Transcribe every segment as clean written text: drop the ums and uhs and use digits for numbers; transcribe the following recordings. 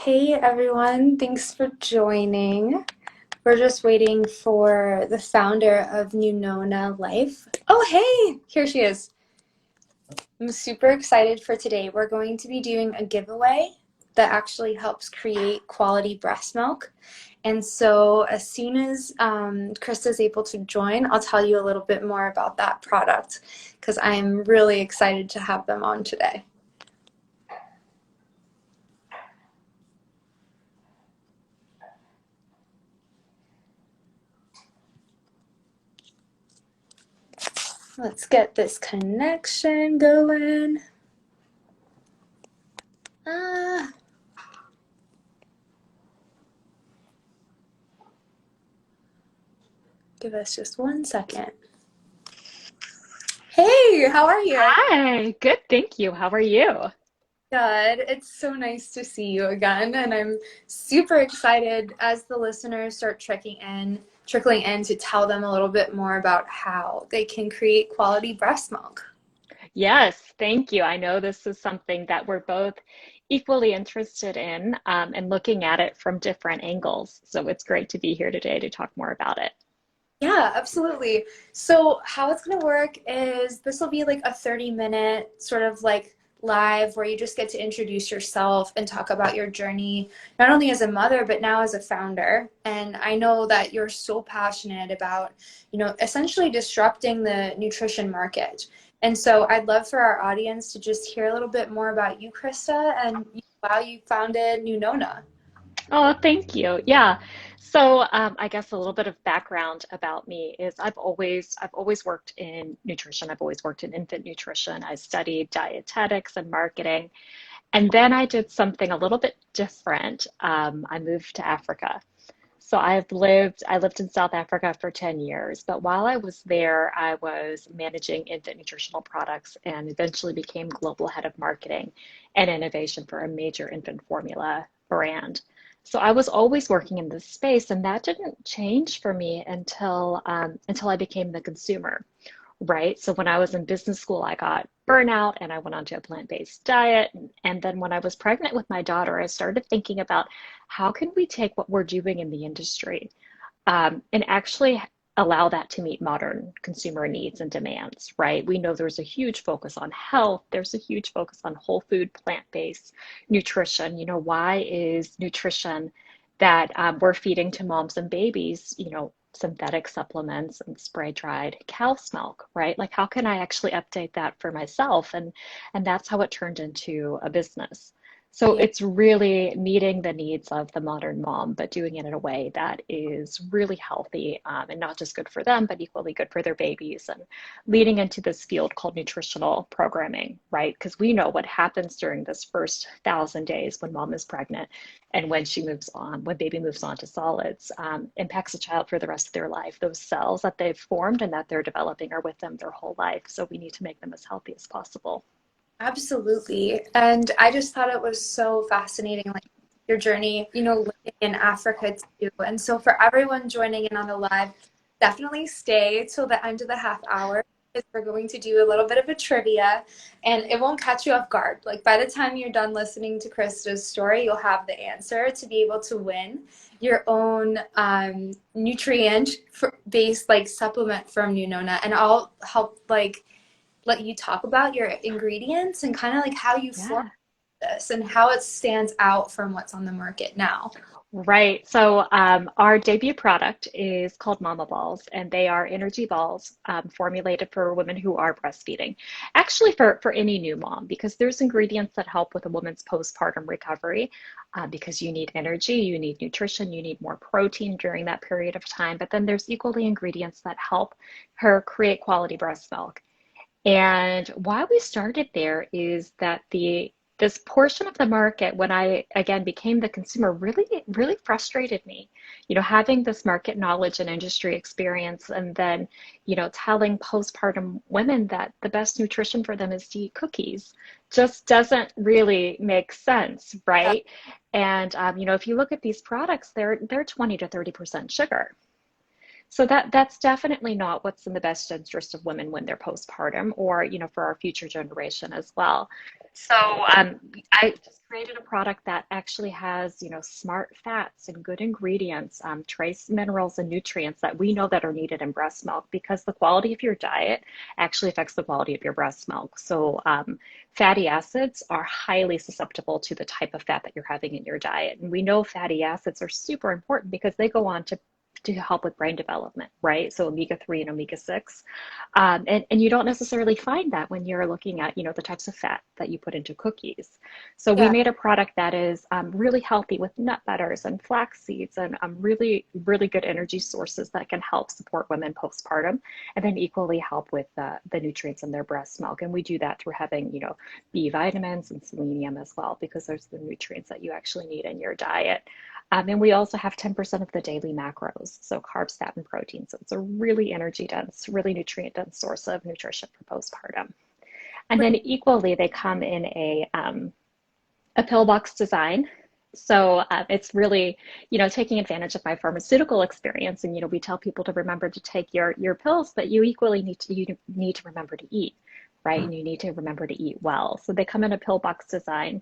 Hey everyone, thanks for joining. We're just waiting for the founder of Nunona Life. Oh, hey, here she is. I'm super excited for today. We're going to be doing a giveaway that actually helps create quality breast milk. And so, as soon as Krista is able to join, I'll tell you a little bit more about that product because I'm really excited to have them on today. Let's get this connection going. Ah. Give us just 1 second. Hey, how are you? Hi, good, thank you. How are you? Good. It's so nice to see you again, and I'm super excited as the listeners start trickling in to tell them a little bit more about how they can create quality breast milk. Yes, thank you. I know this is something that we're both equally interested in and looking at it from different angles. So it's great to be here today to talk more about it. Yeah, absolutely. So, how it's going to work is this will be like a 30-minute sort of like live where you just get to introduce yourself and talk about your journey, not only as a mother, but now as a founder. And I know that you're so passionate about, essentially disrupting the nutrition market. And so, I'd love for our audience to just hear a little bit more about you, Krista, and how you founded Nunona. Oh, thank you. Yeah. So I guess a little bit of background about me is I've always worked in nutrition. I've always worked in infant nutrition. I studied dietetics and marketing. And then I did something a little bit different. I moved to Africa. So I lived in South Africa for 10 years, but while I was there, I was managing infant nutritional products and eventually became global head of marketing and innovation for a major infant formula brand. So I was always working in this space, and that didn't change for me until I became the consumer. Right. So when I was in business school, I got burnout and I went onto a plant-based diet. And then when I was pregnant with my daughter, I started thinking about how can we take what we're doing in the industry and actually allow that to meet modern consumer needs and demands, right? We know there's a huge focus on health. There's a huge focus on whole food, plant-based nutrition. Why is nutrition that we're feeding to moms and babies, synthetic supplements and spray dried cow's milk, right? Like how can I actually update that for myself? And that's how it turned into a business. So Yeah. it's really meeting the needs of the modern mom, but doing it in a way that is really healthy and not just good for them, but equally good for their babies. And leading into this field called nutritional programming, right? Because we know what happens during this first 1,000 days when mom is pregnant and when baby moves on to solids, impacts a child for the rest of their life. Those cells that they've formed and that they're developing are with them their whole life. So we need to make them as healthy as possible. Absolutely. And I just thought it was so fascinating, like your journey, living in Africa too. And so for everyone joining in on the live, definitely stay till the end of the half hour because we're going to do a little bit of a trivia and it won't catch you off guard. Like by the time you're done listening to Krista's story, you'll have the answer to be able to win your own nutrient based like supplement from Nunona. And I'll help like let you talk about your ingredients and kind of like how you form Yeah. this and how it stands out from what's on the market now. Right. So our debut product is called Mama Balls, and they are energy balls formulated for women who are breastfeeding. Actually, for any new mom, because there's ingredients that help with a woman's postpartum recovery, because you need energy, you need nutrition, you need more protein during that period of time. But then there's equally ingredients that help her create quality breast milk. And why we started there is that the this portion of the market, when I again became the consumer, really frustrated me. Having this market knowledge and industry experience, and then, telling postpartum women that the best nutrition for them is to eat cookies just doesn't really make sense, right? And if you look at these products, they're 20 to 30% sugar. So that's definitely not what's in the best interest of women when they're postpartum, or for our future generation as well. So I just created a product that actually has smart fats and good ingredients, trace minerals and nutrients that we know that are needed in breast milk, because the quality of your diet actually affects the quality of your breast milk. So fatty acids are highly susceptible to the type of fat that you're having in your diet, and we know fatty acids are super important because they go on to help with brain development, right? So omega-3 and omega-6. And you don't necessarily find that when you're looking at, the types of fat that you put into cookies. So we Yeah. made a product that is really healthy with nut butters and flax seeds and really, really good energy sources that can help support women postpartum, and then equally help with the nutrients in their breast milk. And we do that through having, B vitamins and selenium as well, because there's the nutrients that you actually need in your diet. And we also have 10% of the daily macros, so carbs, fat, and protein. So it's a really energy dense, really nutrient dense source of nutrition for postpartum. And then equally, they come in a pillbox design. So it's really, taking advantage of my pharmaceutical experience. And, we tell people to remember to take your pills, but you equally need to remember to eat, right? And you need to remember to eat well. So they come in a pillbox design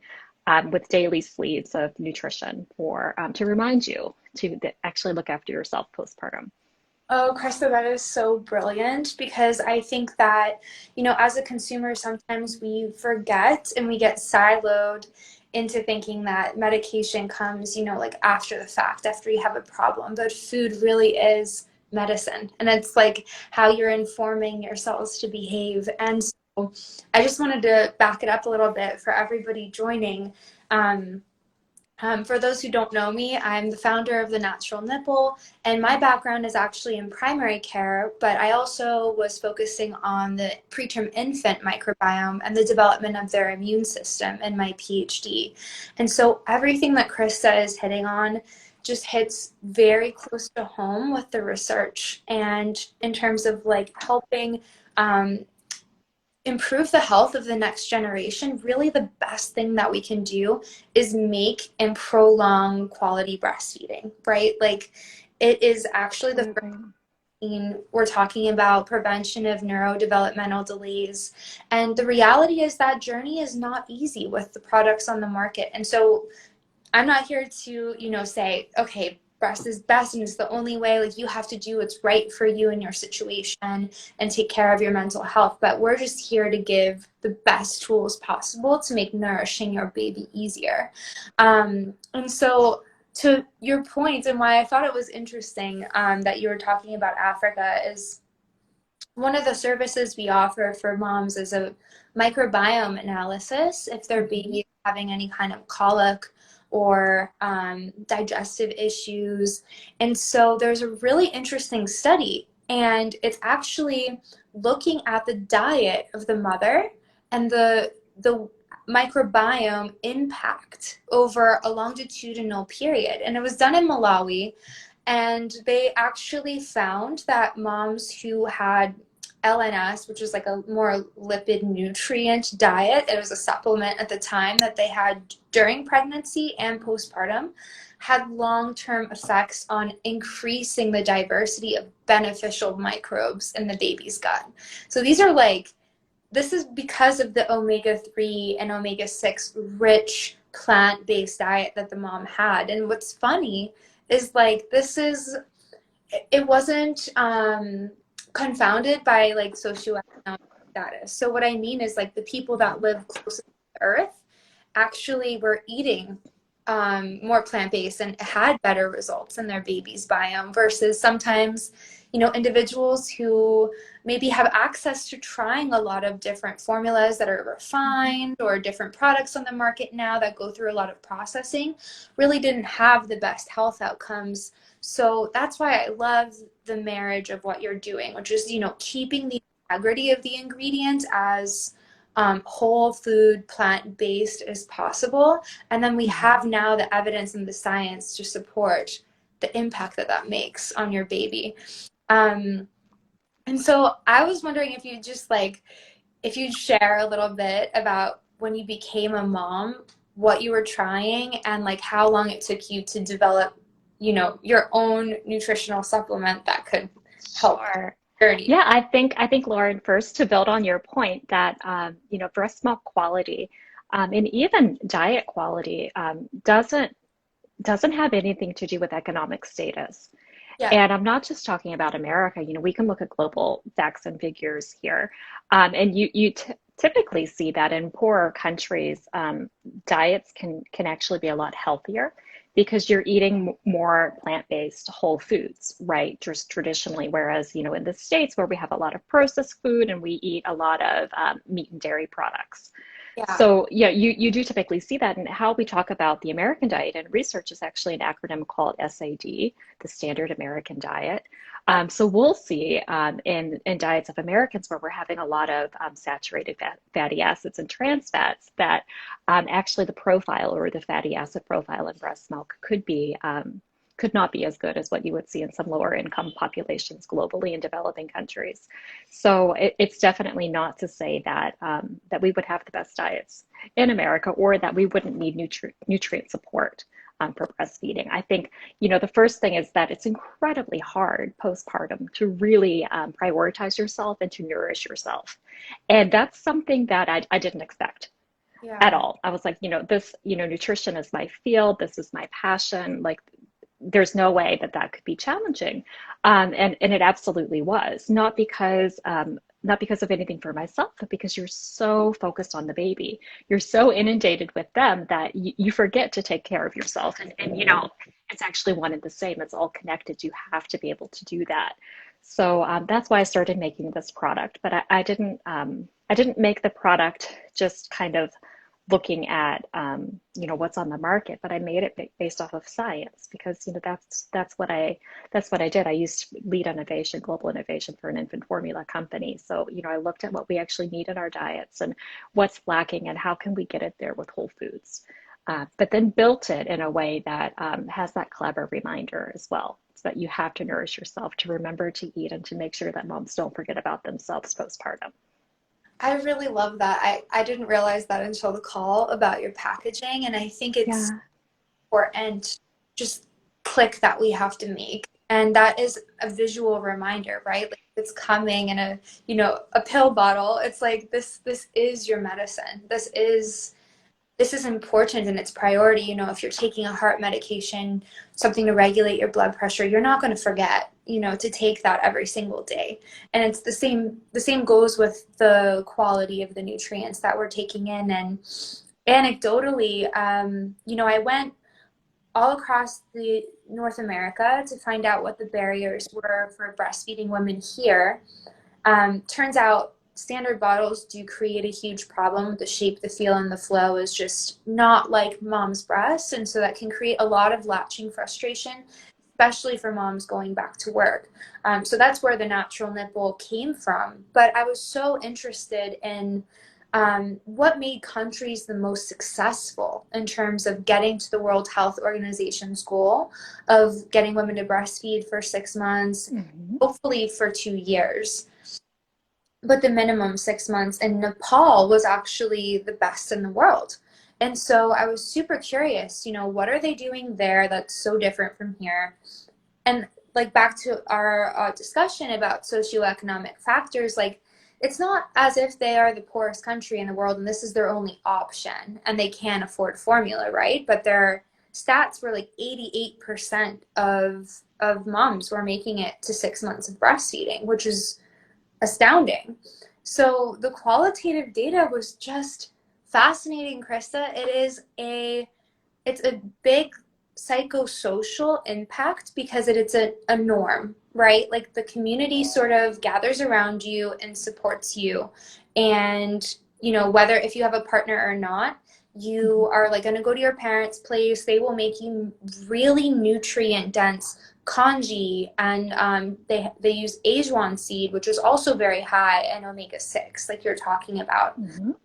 with daily sleeves of nutrition for to remind you to actually look after yourself postpartum. Oh, Krista, that is so brilliant because I think that, as a consumer, sometimes we forget and we get siloed into thinking that medication comes, like after the fact, after you have a problem. But food really is medicine. And it's like how you're informing your cells to behave. And so I just wanted to back it up a little bit for everybody joining. Um, for those who don't know me, I'm the founder of the Natural Nipple, and my background is actually in primary care, but I also was focusing on the preterm infant microbiome and the development of their immune system in my PhD. And so everything that Krista is hitting on just hits very close to home with the research, and in terms of like helping um, improve the health of the next generation, really the best thing that we can do is make and prolong quality breastfeeding, right? Like it is actually the first Absolutely. thing we're talking about prevention of neurodevelopmental delays. And the reality is that journey is not easy with the products on the market. And so I'm not here to, say, okay, breast is best and it's the only way. Like you have to do what's right for you and your situation and take care of your mental health. But we're just here to give the best tools possible to make nourishing your baby easier. And so to your point and why I thought it was interesting that you were talking about Africa is one of the services we offer for moms is a microbiome analysis if their baby is having any kind of colic or digestive issues. And so there's a really interesting study, and it's actually looking at the diet of the mother and the microbiome impact over a longitudinal period. And it was done in Malawi, and they actually found that moms who had LNS, which was like a more lipid nutrient diet, it was a supplement at the time that they had during pregnancy and postpartum, had long-term effects on increasing the diversity of beneficial microbes in the baby's gut. So these are like, this is because of the omega-3 and omega-6 rich plant-based diet that the mom had. And what's funny is like it wasn't confounded by like socioeconomic status. So what I mean is like the people that live closest to the earth actually were eating more plant-based and had better results in their baby's biome versus sometimes, individuals who maybe have access to trying a lot of different formulas that are refined or different products on the market now that go through a lot of processing really didn't have the best health outcomes. So that's why I love the marriage of what you're doing, which is, keeping the integrity of the ingredient as whole food, plant-based as possible. And then we have now the evidence and the science to support the impact that that makes on your baby. Um, and so I was wondering if you just like, if you'd share a little bit about when you became a mom, what you were trying and like how long it took you to develop, your own nutritional supplement that could help Sure. journey? Yeah, I think Lauren, first to build on your point that breast milk quality and even diet quality doesn't have anything to do with economic status. Yeah, And I'm not just talking about America. We can look at global facts and figures here, and you t typically see that in poorer countries, diets can actually be a lot healthier because you're eating more plant-based whole foods, right? Just traditionally, whereas in the States where we have a lot of processed food and we eat a lot of meat and dairy products. yeah, So yeah, you do typically see that. And how we talk about the American diet and research is actually an acronym called SAD, the Standard American Diet. yeah, So we'll see in diets of Americans where we're having a lot of saturated fatty acids and trans fats that actually the profile or the fatty acid profile in breast milk could not be as good as what you would see in some lower income populations globally in developing countries. So it's definitely not to say that we would have the best diets in America or that we wouldn't need nutrient support for breastfeeding. I think the first thing is that it's incredibly hard postpartum to really prioritize yourself and to nourish yourself, and that's something that I didn't expect at yeah. all. I was like, this, nutrition is my field. This is my passion. Like, there's no way that could be challenging. And it absolutely was, not because of anything for myself, but because you're so focused on the baby. You're so inundated with them that you forget to take care of yourself. And it's actually one and the same. It's all connected. You have to be able to do that. So that's why I started making this product. But I didn't make the product just kind of looking at what's on the market, but I made it based off of science because that's what I did. I used lead innovation, global innovation for an infant formula company. So I looked at what we actually need in our diets and what's lacking and how can we get it there with whole foods. But then built it in a way that has that clever reminder as well. So that you have to nourish yourself, to remember to eat, and to make sure that moms don't forget about themselves postpartum. I really love that. I didn't realize that until the call about your packaging, and I think it's Yeah. important just click that we have to make. And that is a visual reminder, right? Like it's coming in a pill bottle. It's like this is your medicine. This is important and it's priority. If you're taking a heart medication, something to regulate your blood pressure, you're not going to forget, to take that every single day. And it's the same goes with the quality of the nutrients that we're taking in. And anecdotally, I went all across the North America to find out what the barriers were for breastfeeding women here. Turns out standard bottles do create a huge problem. The shape, the feel, and the flow is just not like mom's breast. And so that can create a lot of latching frustration, especially for moms going back to work. So that's where the natural nipple came from. But I was so interested in what made countries the most successful in terms of getting to the World Health Organization's goal of getting women to breastfeed for 6 months, Mhm. hopefully for 2 years, but the minimum 6 months. And Nepal was actually the best in the world. And so I was super curious, what are they doing there that's so different from here? And like back to our discussion about socioeconomic factors, like it's not as if they are the poorest country in the world and this is their only option and they can't afford formula, right? But their stats were like 88% of moms were making it to 6 months of breastfeeding, which is astounding. So the qualitative data was just fascinating, Krista. It's a big psychosocial impact because it's a norm, right? Like the community sort of gathers around you and supports you. And, whether if you have a partner or not, you Mhm. are like going to go to your parents' place. They will make you really nutrient dense congee, and they use Ajuan seed, which is also very high in omega 6, like you're talking about. Mhm.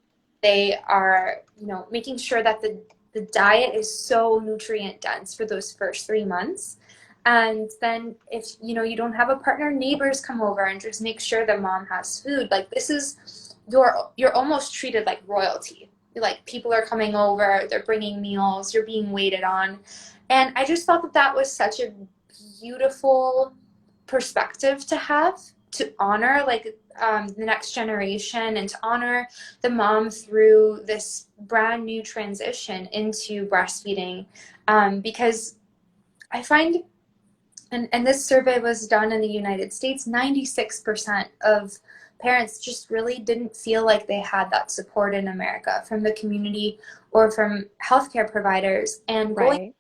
They are, making sure that the diet is so nutrient dense for those first 3 months. And then if, you don't have a partner, neighbors come over and just make sure that mom has food. Like this is, you're almost treated like royalty. Like people are coming over, they're bringing meals, you're being waited on. And I just thought that was such a beautiful perspective to have, to honor like the next generation and to honor the mom through this brand new transition into breastfeeding. Because I find, and this survey was done in the United States, 96% of parents just really didn't feel like they had that support in America from the community or from healthcare providers. And Right.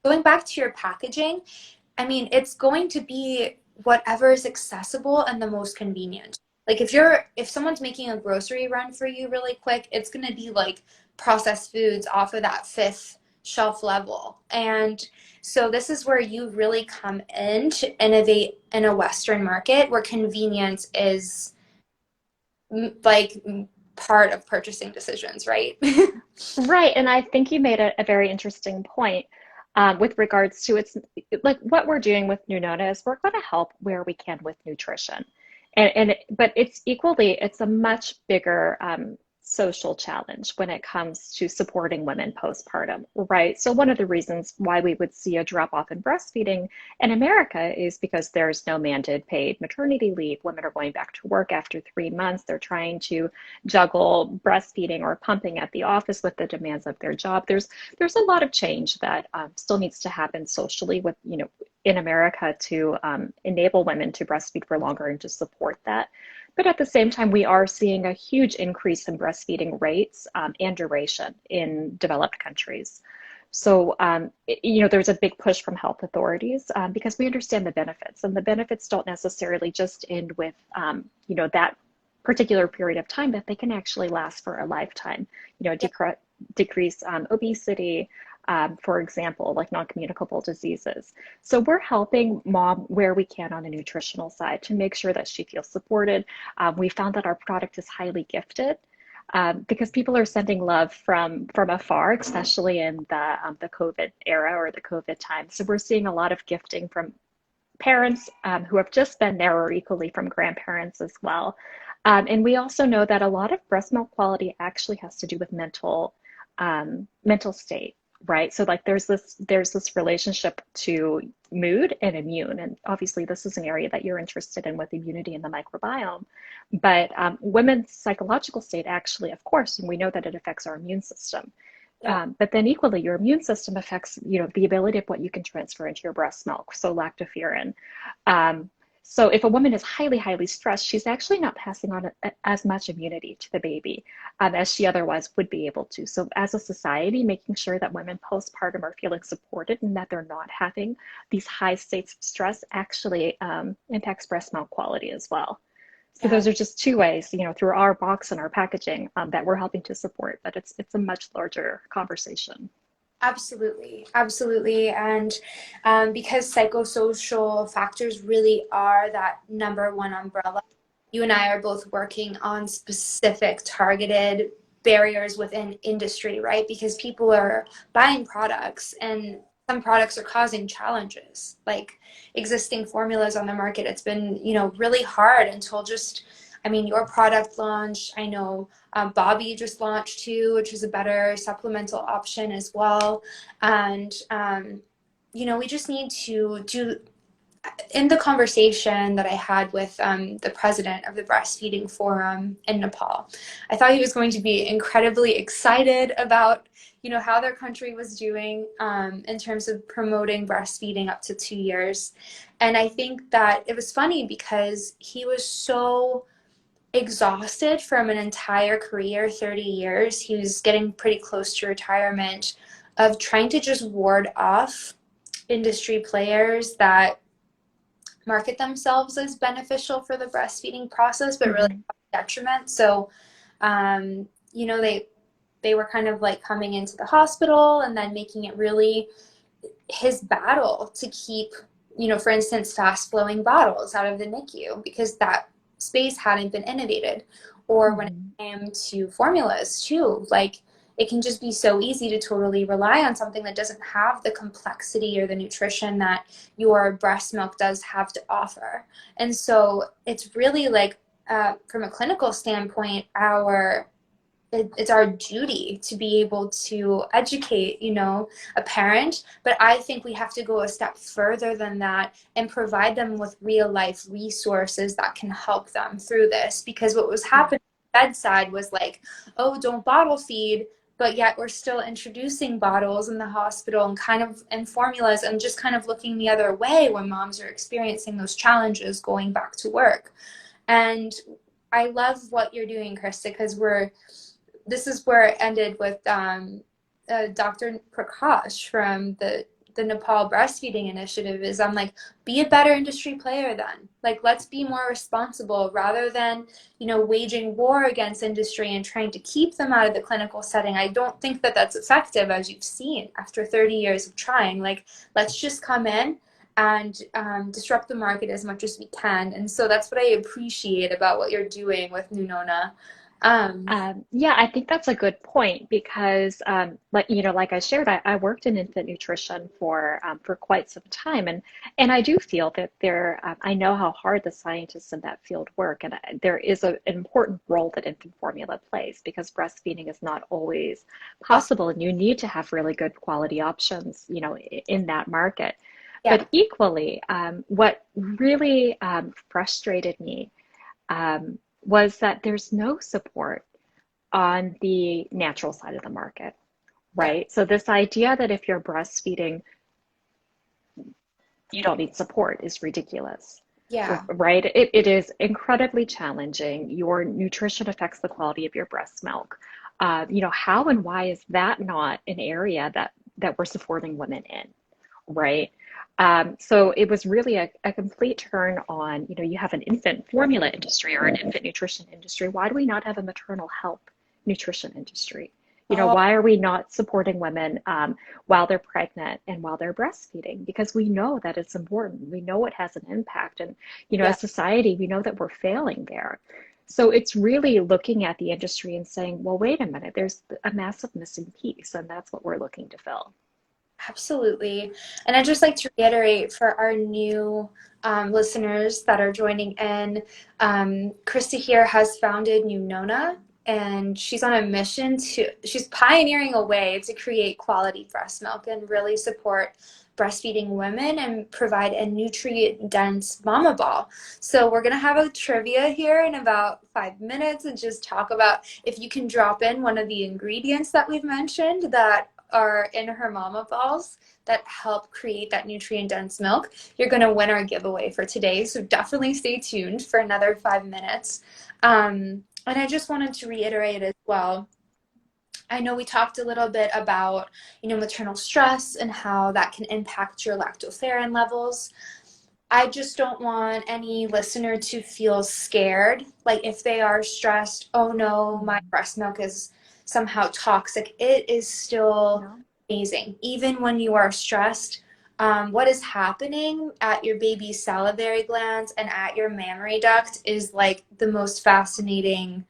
going back to your packaging, I mean, it's going to be whatever is accessible and the most convenient. Like if someone's making a grocery run for you really quick, it's going to be like processed foods off of that fifth shelf level. And so this is where you really come in to innovate in a Western market where convenience is like part of purchasing decisions, right? Right, and I think you made a very interesting point with regards to it's like what we're doing with Nunona is we're going to help where we can with nutrition, but it's a much bigger social challenge when it comes to supporting women postpartum, right? So one of the reasons why we would see a drop off in breastfeeding in America is because there's no mandated paid maternity leave. Women are going back to work after 3 months. They're trying to juggle breastfeeding or pumping at the office with the demands of their job. There's a lot of change that still needs to happen socially with in America to enable women to breastfeed for longer and to support that. But at the same time, we are seeing a huge increase in breastfeeding rates and duration in developed countries. So, there's a big push from health authorities because we understand the benefits, and the benefits don't necessarily just end with, that particular period of time, but they can actually last for a lifetime. Decrease obesity, for example, like non-communicable diseases. So we're helping mom where we can on the nutritional side to make sure that she feels supported. We found that our product is highly gifted because people are sending love from afar, especially in the COVID era or the COVID time. So we're seeing a lot of gifting from parents who have just been there, or equally from grandparents as well. And we also know that a lot of breast milk quality actually has to do with mental state, right? So like there's this relationship to mood and immune, and obviously this is an area that you're interested in with immunity and the microbiome. But women's psychological state actually, of course, and we know that it affects our immune system. Yeah. But then equally, your immune system affects, the ability of what you can transfer into your breast milk, so lactoferrin. So if a woman is highly, highly stressed, she's actually not passing on as much immunity to the baby as she otherwise would be able to. So as a society, making sure that women postpartum are feeling supported and that they're not having these high states of stress actually impacts breast milk quality as well. So Yeah. those are just two ways, through our box and our packaging that we're helping to support, but it's a much larger conversation. Absolutely, absolutely. And because psychosocial factors really are that number one umbrella, you and I are both working on specific targeted barriers within industry, right? Because people are buying products and some products are causing challenges, like existing formulas on the market. It's been, really hard until just, I mean, your product launch. I know Bobby just launched too, which is a better supplemental option as well. And, we just need to do, in the conversation that I had with the president of the Breastfeeding Forum in Nepal, I thought he was going to be incredibly excited about, how their country was doing in terms of promoting breastfeeding up to 2 years. And I think that it was funny because he was so exhausted from an entire career, 30 years. He was getting pretty close to retirement of trying to just ward off industry players that market themselves as beneficial for the breastfeeding process, but really Mm-hmm. detriment. So, they were kind of like coming into the hospital and then making it really his battle to keep, for instance, fast flowing bottles out of the NICU because that space hadn't been innovated. Or when it Mm-hmm. came to formulas too, like it can just be so easy to totally rely on something that doesn't have the complexity or the nutrition that your breast milk does have to offer. And so it's really like, from a clinical standpoint, our it's our duty to be able to educate, a parent. But I think we have to go a step further than that and provide them with real life resources that can help them through this. Because what was Yeah. happening bedside was like, oh, don't bottle feed, but yet we're still introducing bottles in the hospital and kind of and formulas and just kind of looking the other way when moms are experiencing those challenges going back to work. And I love what you're doing, Krista, because this is where it ended with Dr. Prakash from the Nepal breastfeeding initiative. Is I'm like, be a better industry player then. Like, let's be more responsible rather than, waging war against industry and trying to keep them out of the clinical setting. I don't think that that's effective, as you've seen after 30 years of trying. Like, let's just come in and disrupt the market as much as we can. And so that's what I appreciate about what you're doing with Nunona. Um, Yeah, I think that's a good point because, like I shared, I worked in infant nutrition for quite some time, and I do feel that I know how hard the scientists in that field work, and there is an important role that infant formula plays because breastfeeding is not always oh, possible, and you need to have really good quality options, in that market. yeah. But equally, what really frustrated me was that there's no support on the natural side of the market, Yeah. right? So this idea that if you're breastfeeding, you don't need support is ridiculous, Yeah. right? It is incredibly challenging. Your nutrition affects the quality of your breast milk. How and why is that not an area that we're supporting women in, right? So it was really a complete turn on, you have an infant formula industry or an infant nutrition industry. Why do we not have a maternal health nutrition industry? Oh, Why are we not supporting women while they're pregnant and while they're breastfeeding? Because we know that it's important. We know it has an impact. And, yeah. as society, we know that we're failing there. So it's really looking at the industry and saying, well, wait a minute, there's a massive missing piece, and that's what we're looking to fill. Absolutely. And I'd just like to reiterate for our new listeners that are joining in, Krista here has founded Nunona, and she's on a mission she's pioneering a way to create quality breast milk and really support breastfeeding women and provide a nutrient dense mama ball. So we're going to have a trivia here in about 5 minutes and just talk about if you can drop in one of the ingredients that we've mentioned that are in her mama balls that help create that nutrient dense milk, you're going to win our giveaway for today. So definitely stay tuned for another 5 minutes. And I just wanted to reiterate as well. I know we talked a little bit about, maternal stress and how that can impact your lactoferrin levels. I just don't want any listener to feel scared. Like if they are stressed, oh no, my breast milk is somehow toxic. It is still No. amazing. Even when you are stressed, what is happening at your baby's salivary glands and at your mammary duct is like the most fascinating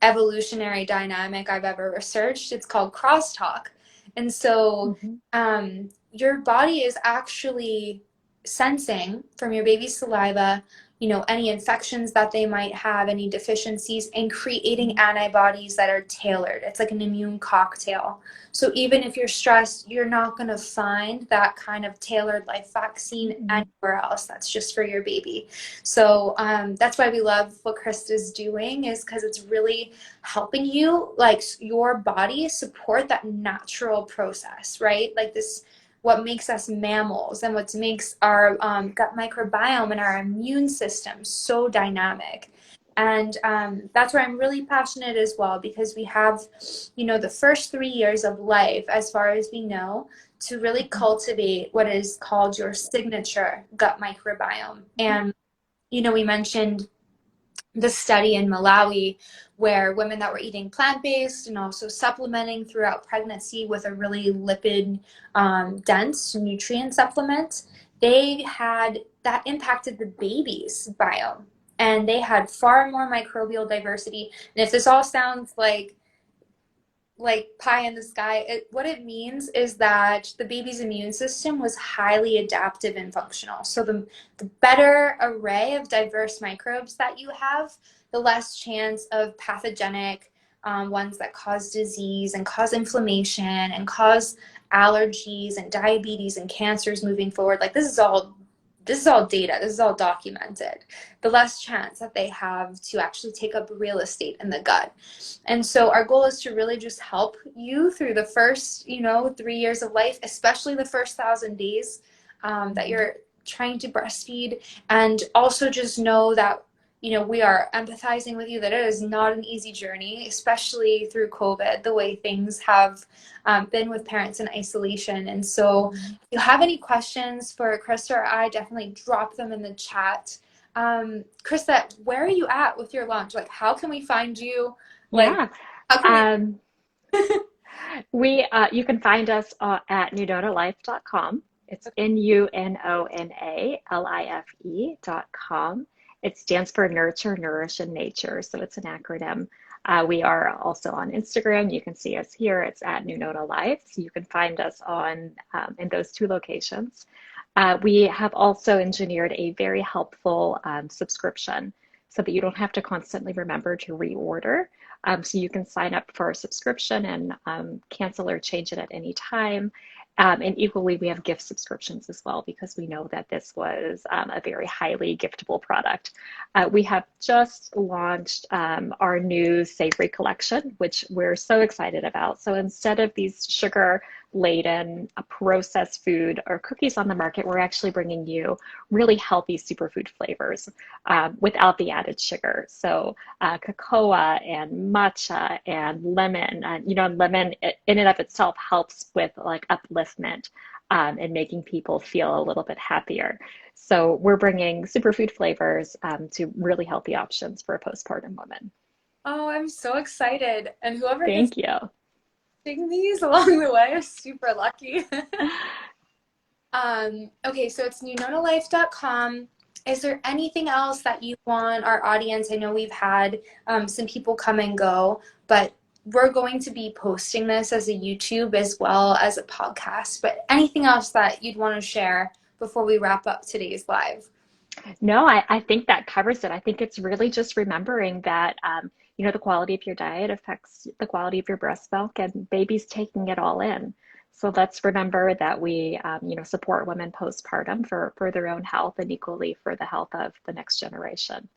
evolutionary dynamic I've ever researched. It's called crosstalk. And so Mhm. your body is actually sensing from your baby's saliva, any infections that they might have, any deficiencies, and creating antibodies that are tailored. It's like an immune cocktail. So even if you're stressed, you're not going to find that kind of tailored life vaccine Mhm. anywhere else. That's just for your baby. So that's why we love what Krista's doing, is because it's really helping you, like your body, support that natural process, right? Like this, what makes us mammals and what makes our gut microbiome and our immune system so dynamic. And that's where I'm really passionate as well, because we have, the first 3 years of life, as far as we know, to really Mhm. cultivate what is called your signature gut microbiome. Mhm. And, we mentioned the study in Malawi where women that were eating plant-based and also supplementing throughout pregnancy with a really lipid dense nutrient supplement, they had that impacted the baby's biome, and they had far more microbial diversity. And if this all sounds like pie in the sky, what it means is that the baby's immune system was highly adaptive and functional. So the better array of diverse microbes that you have, the less chance of pathogenic ones that cause disease and cause inflammation and cause allergies and diabetes and cancers moving forward. Like this is all data, this is all documented, the less chance that they have to actually take up real estate in the gut. And so our goal is to really just help you through the first, 3 years of life, especially the first 1,000 days that you're trying to breastfeed. And also just know that, we are empathizing with you, that it is not an easy journey, especially through COVID, the way things have been with parents in isolation. And so if you have any questions for Krista or I, definitely drop them in the chat. Krista, where are you at with your launch? Like, how can we find you? Like, Yeah. how can we? Um, you can find us at nunonalife.com. It's NUNONALIFE.com. It stands for Nurture, Nourish, and Nature, so it's an acronym. We are also on Instagram. You can see us here. It's at Nunona Life. So you can find us on in those two locations. We have also engineered a very helpful subscription so that you don't have to constantly remember to reorder. So you can sign up for a subscription and cancel or change it at any time. And equally, we have gift subscriptions as well because we know that this was a very highly giftable product. We have just launched our new Savory collection, which we're so excited about. So instead of these sugar-laden processed food or cookies on the market, we're actually bringing you really healthy superfood flavors without the added sugar. So cocoa and matcha and lemon, and lemon in and of itself helps with like upliftment and making people feel a little bit happier. So we're bringing superfood flavors to really healthy options for postpartum women. Oh, I'm so excited. And whoever gets Thank you. these along the way is super lucky. Okay, so it's nunonalife.com. Is there anything else that you want our audience? I know we've had some people come and go, but we're going to be posting this as a YouTube as well as a podcast. But anything else that you'd want to share before we wrap up today's live? No, I think that covers it. I think it's really just remembering that, the quality of your diet affects the quality of your breast milk, and baby's taking it all in. So let's remember that we, support women postpartum for their own health and equally for the health of the next generation.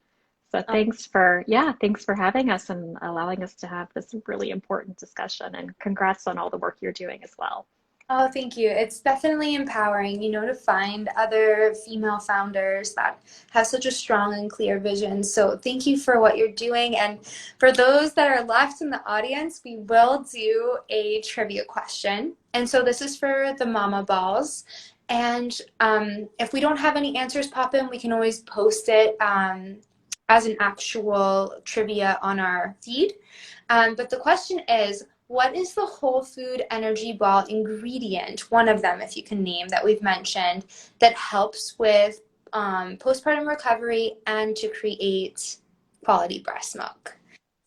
So thanks for having us and allowing us to have this really important discussion. And congrats on all the work you're doing as well. Oh, thank you. It's definitely empowering, to find other female founders that have such a strong and clear vision. So thank you for what you're doing. And for those that are left in the audience, we will do a trivia question. And so this is for the mama balls. And if we don't have any answers pop in, we can always post it as an actual trivia on our feed. But the question is, what is the whole food energy ball ingredient, one of them if you can name, that we've mentioned, that helps with postpartum recovery and to create quality breast milk?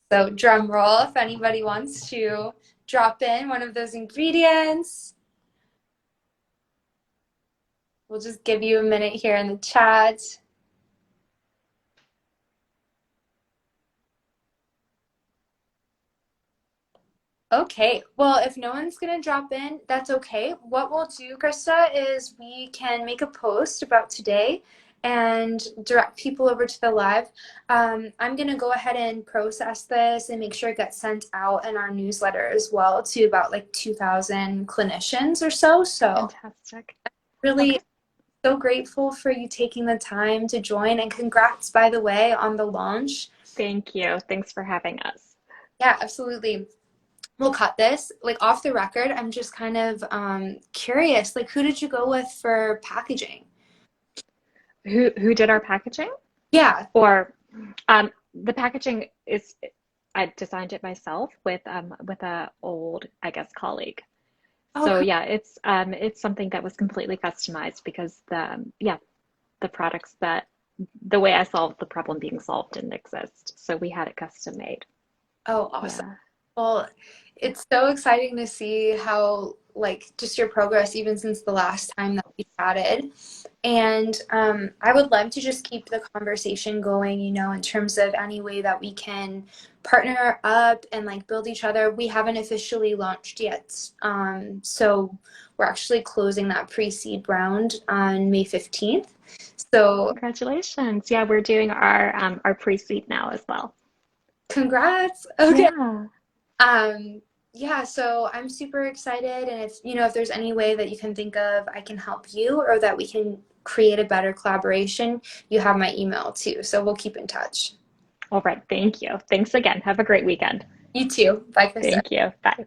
So drum roll if anybody wants to drop in one of those ingredients. We'll just give you a minute here in the chat. Okay, well, if no one's going to drop in, that's okay. What we'll do, Krista, is we can make a post about today and direct people over to the live. I'm going to go ahead and process this and make sure it gets sent out in our newsletter as well to about like 2,000 clinicians or so. So Fantastic. really Okay. so grateful for you taking the time to join, and congrats, by the way, on the launch. Thank you. Thanks for having us. Yeah, absolutely. We'll cut this. Like off the record, I'm just kind of curious, like who did you go with for packaging? Who did our packaging? Yeah. Or the packaging is I designed it myself with a old, I guess, colleague. Oh, So yeah, it's something that was completely customized because the products that the way I solved the problem being solved didn't exist. So we had it custom made. oh, awesome. Yeah. Well, it's so exciting to see how, like, just your progress even since the last time that we chatted. And I would love to just keep the conversation going, in terms of any way that we can partner up and like build each other. We haven't officially launched yet. So we're actually closing that pre-seed round on May 15th. So Congratulations. Yeah, we're doing our pre-seed now as well. congrats. Okay. Yeah. Um, yeah, so I'm super excited. And if, if there's any way that you can think of, I can help you or that we can create a better collaboration, you have my email too. So we'll keep in touch. All right. Thank you. Thanks again. Have a great weekend. You too. Bye, Krista. Thank you. Bye.